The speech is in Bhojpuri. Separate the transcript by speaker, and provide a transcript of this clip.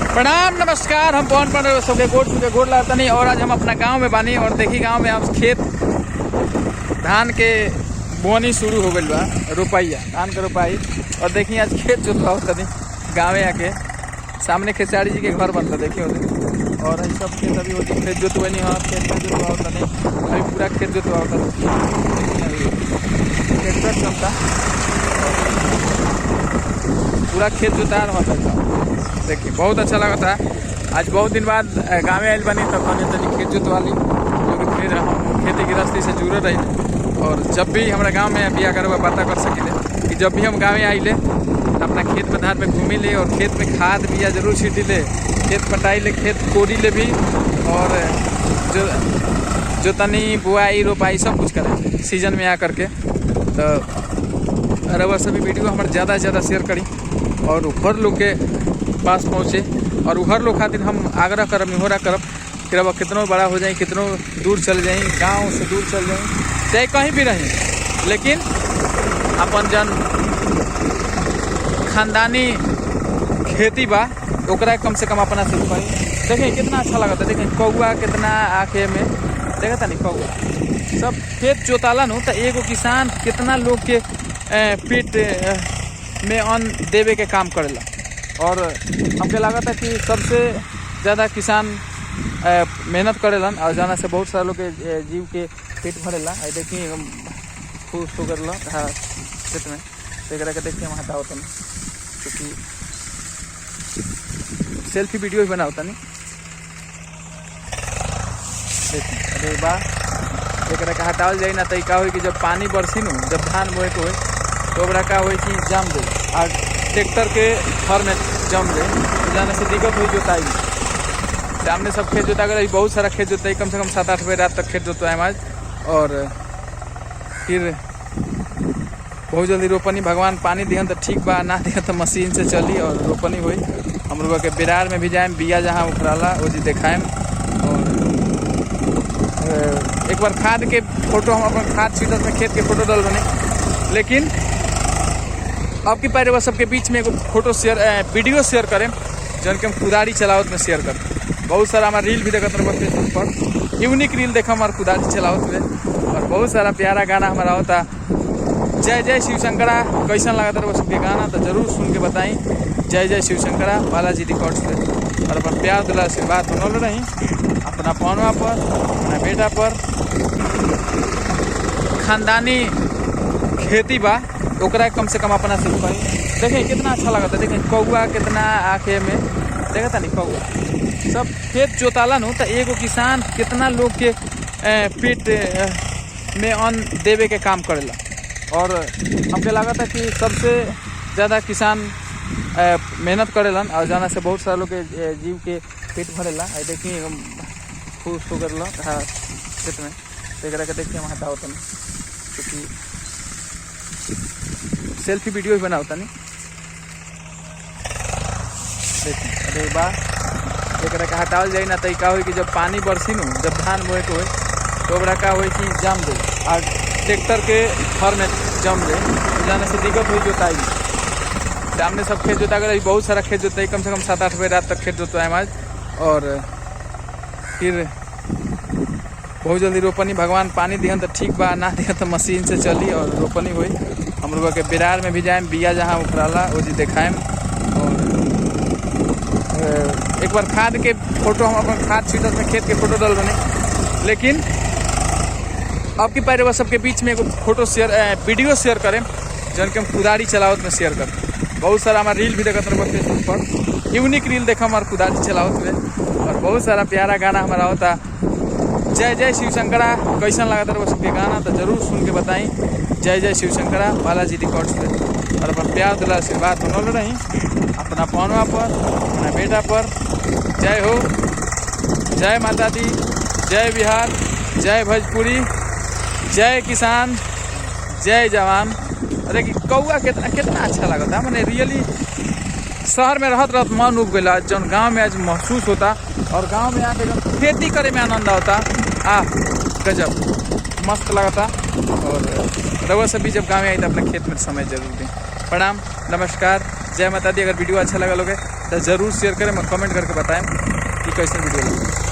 Speaker 1: प्रणाम नमस्कार। हम पवन पंडे सबके गोड़ लाता नहीं। और आज हम अपना गांव में बानी और देखी गांव में आप खेत धान के बोनी शुरू हो गई बा, रोपाइया धान के रोपाई। और देखी आज खेत जोतवा होता नहीं गाँव आके सामने खेसारी जी के घर बनता देखिए होते। और सब खेत अभी होती खेत जोतवा नहीं, हाँ खेत में जोतवा होता नहीं, अभी पूरा खेत जोतवा होता ट्रैक्टर चलता, पूरा खेत जोता रहा था। देखिए बहुत अच्छा लगा था। आज बहुत दिन बाद गाँव आयल बनी तब बने तनी खेत जोतवा ली, क्योंकि फिर हम खेती गृहस्थी से जुड़े रही। और जब भी हमारे गांव में बिया करे पता कर सकिले कि जब भी हम गाँव आइले अपना खेत में धान में घूमी ले और खेत में खाद बिया जरूर छीटी ले, खेत पटाई ले, खेत कोड़ी ले भी, और जो तनी बुआई रोपाई सब कुछ करें सीजन में आ करके। तो रउआ सभी वीडियो हमारे ज़्यादा से ज़्यादा शेयर करी और हर लोग के पास पहुँचे। और हर लोग खातिर हम आग्रह करब, निहोरा करब कि रउआ कितनों बड़ा हो जाए, कितनों दूर चल जाए, गाँव से दूर चल जाए, चाहे कहीं भी रहें, लेकिन अपन जन खानदानी खेती बा ओकरा कम से कम अपना से करी। देखें कितना अच्छा लगा था, देखें कौआ कितना आँखें में देखा नहीं कौआ सब खेत जोताला नु। तो एगो किसान कितना लोग के पेट में अन्न देवे के काम करेला। और हमके लगा था कि सबसे ज़्यादा किसान मेहनत करेलन और जाना से बहुत सारा लोग के जीव के पेट भरेला। देखिए खुश हो गया खेत में तो के देखिए हम हटा होता नहीं, क्योंकि सेल्फी वीडियो भी बना होता नहीं। देखिए अरे वाह, एक के हटावल जाए ना तो का हो कि जब पानी बरसी नु, जब धान बोए के हो तो ओकरा का हो कि जम दे और ट्रैक्टर के फर में जम दे, जाने से दिक्कत हुई जोताई में। सामने सब खेत जोता गया, बहुत सारा खेत जोताई, कम से कम 7-8 बजे रात तक खेत जोता है आज। और फिर बहुत जल्दी रोपनी भगवान पानी दिहन तो ठीक बा, ना दिहन तो मशीन से चली और रोपनी हुई। हम लोग के बिरार में भी जाए, बिया जहाँ उखड़ाला वो जी देखाएम। और एक बार खाद के फोटो हम अपन खाद छीटत में खेत के फोटो डाल बने, लेकिन आपकी पैरवा सबके बीच में एगो फोटो शेयर वीडियो शेयर करें जन के हम कुदारी चलावत में शेयर करें। बहुत सारा हमारा रील भी देखते रहे फेसबुक पर, यूनिक रील देखा हमारे कुदारी चलावत में। और बहुत सारा प्यारा गाना हमारा होता, जय जय शिव शंकरा। कैसा लगा था वो सबके गाना तो जरूर सुन के बताई। जय जय शिव शंकरा बालाजी रिकॉर्ड्स पे। और अपन प्यार दुला से बात बनल रही अपना पौनवा पर, अपना बेटा पर। खानदानी खेती बा ओकरा कम से कम अपना से करी। देखें कितना अच्छा लगा था, देखें कौआ कितना आँखें में देखा नहीं कौआ सब खेत जोताला नु। तो एगो किसान कितना लोग के पेट में अन्न देवे के काम करेला। और हमके लगा था कि सबसे ज़्यादा किसान मेहनत करेलन और जाना से बहुत सारा लोग के जीव के पेट भरेला। देखिए खुश हो गया खेत में तो के देखिए हम हटा होता नहीं, क्योंकि सेल्फी वीडियो भी बना होता नहीं। देखिए अरे वाह, एक के हटावल जाए ना तो का हो कि जब पानी बरसी नु, जब धान बोए के हो तो ओकरा का हो कि जम दे और ट्रैक्टर के फर में जम दे, जाने से दिक्कत हुई जोताई में। सामने सब खेत जोता गया, बहुत सारा खेत जोताई, कम से कम 7-8 बजे रात तक खेत जोता है आज। और फिर बहुत जल्दी रोपनी भगवान पानी दिहन तो ठीक बा, ना दिहन तो मशीन से चली और रोपनी हुई। हम लोग के बिरार में भी जाए, बिया जहाँ उखड़ाला वो जी देखाएम। और एक बार खाद के फोटो हम अपन खाद छीटत में खेत के फोटो डाल बने, लेकिन आपकी पैरवा सबके बीच में एगो फोटो शेयर वीडियो शेयर करें जन के हम कुदारी चलावत में शेयर करें। बहुत सारा हमारा रील भी देखते रहे फेसबुक पर, यूनिक रील देखा हमारे कुदारी चलावत में। और बहुत सारा प्यारा गाना हमारा होता, जय जय शिव शंकरा। कैसा लगा था वो सबके गाना तो जरूर सुन के बताई। जय जय शिव शंकरा बालाजी रिकॉर्ड्स पे। और अपन प्यार दुला से बात बनल रही अपना पौनवा पर, अपना बेटा पर। जय हो, जय माता दी, जय बिहार, जय भोजपुरी, जय किसान, जय जवान। अरे कि कौआ कितना अच्छा लगा था, मैंने रियली शहर में रहत मन उब गया जौन गाँव में आज महसूस होता। और गांव में आके जब खेती करे में आनंद आता, गजब मस्त लगा था। और रउआ सभी जब गाँव में आई तो अपने खेत में समय जरूर दें। प्रणाम नमस्कार, जय माता दी। अगर वीडियो अच्छा लगा लोगे तो ज़रूर शेयर करें, मैं कमेंट करके बताएं कि कैसे वीडियो लगे।